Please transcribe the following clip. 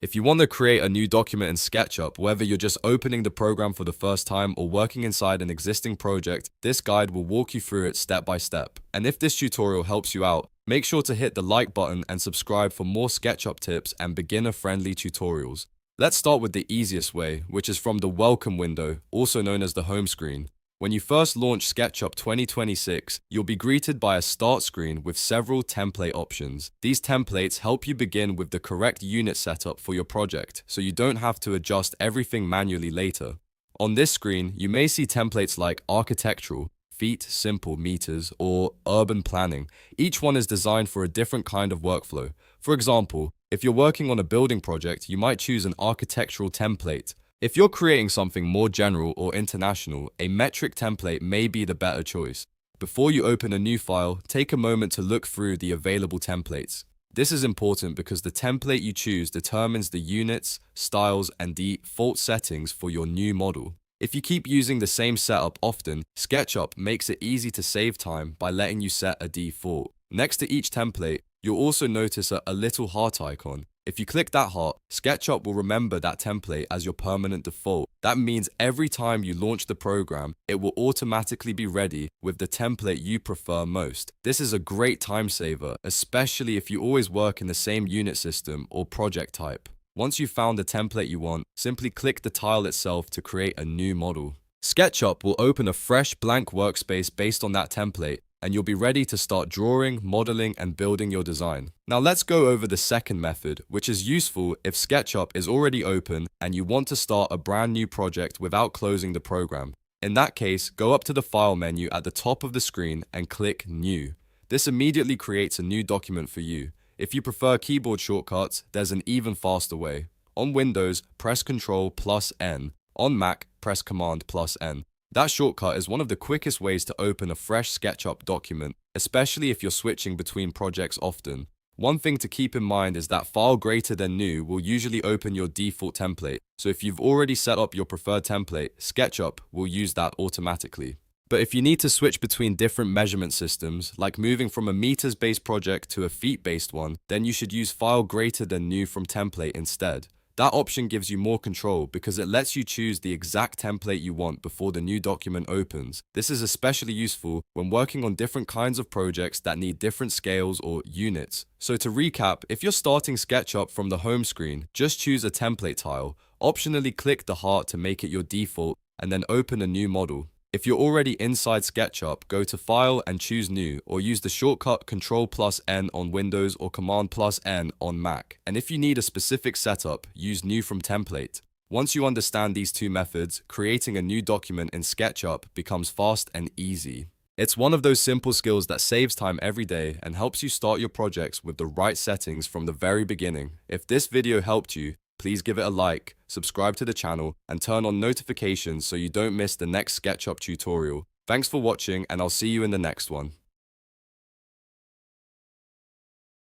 If you want to create a new document in SketchUp, whether you're just opening the program for the first time or working inside an existing project, this guide will walk you through it step by step. And if this tutorial helps you out, make sure to hit the like button and subscribe for more SketchUp tips and beginner-friendly tutorials. Let's start with the easiest way, which is from the Welcome window, also known as the home screen. When you first launch SketchUp 2026, you'll be greeted by a start screen with several template options. These templates help you begin with the correct unit setup for your project, so you don't have to adjust everything manually later. On this screen, you may see templates like architectural, feet, simple, meters, or urban planning. Each one is designed for a different kind of workflow. For example, if you're working on a building project, you might choose an architectural template. If you're creating something more general or international, a metric template may be the better choice. Before you open a new file, take a moment to look through the available templates. This is important because the template you choose determines the units, styles, and default settings for your new model. If you keep using the same setup often, SketchUp makes it easy to save time by letting you set a default. Next to each template, you'll also notice a little heart icon. If you click that heart, SketchUp will remember that template as your permanent default. That means every time you launch the program, it will automatically be ready with the template you prefer most. This is a great time saver, especially if you always work in the same unit system or project type. Once you've found the template you want, simply click the tile itself to create a new model. SketchUp will open a fresh blank workspace based on that template, and you'll be ready to start drawing, modeling, and building your design. Now let's go over the second method, which is useful if SketchUp is already open and you want to start a brand new project without closing the program. In that case, go up to the File menu at the top of the screen and click New. This immediately creates a new document for you. If you prefer keyboard shortcuts, there's an even faster way. On Windows, press Ctrl+N. On Mac, press Command+N. That shortcut is one of the quickest ways to open a fresh SketchUp document, especially if you're switching between projects often. One thing to keep in mind is that File greater than New will usually open your default template, so if you've already set up your preferred template, SketchUp will use that automatically. But if you need to switch between different measurement systems, like moving from a meters-based project to a feet-based one, then you should use File greater than New from template instead. That option gives you more control because it lets you choose the exact template you want before the new document opens. This is especially useful when working on different kinds of projects that need different scales or units. So to recap, if you're starting SketchUp from the home screen, just choose a template tile, optionally click the heart to make it your default, and then open a new model. If you're already inside SketchUp, go to File and choose New, or use the shortcut Ctrl+N on Windows or Command+N on Mac. And if you need a specific setup, use New from Template. Once you understand these two methods, creating a new document in SketchUp becomes fast and easy. It's one of those simple skills that saves time every day and helps you start your projects with the right settings from the very beginning. If this video helped you, please give it a like, subscribe to the channel, and turn on notifications so you don't miss the next SketchUp tutorial. Thanks for watching, and I'll see you in the next one.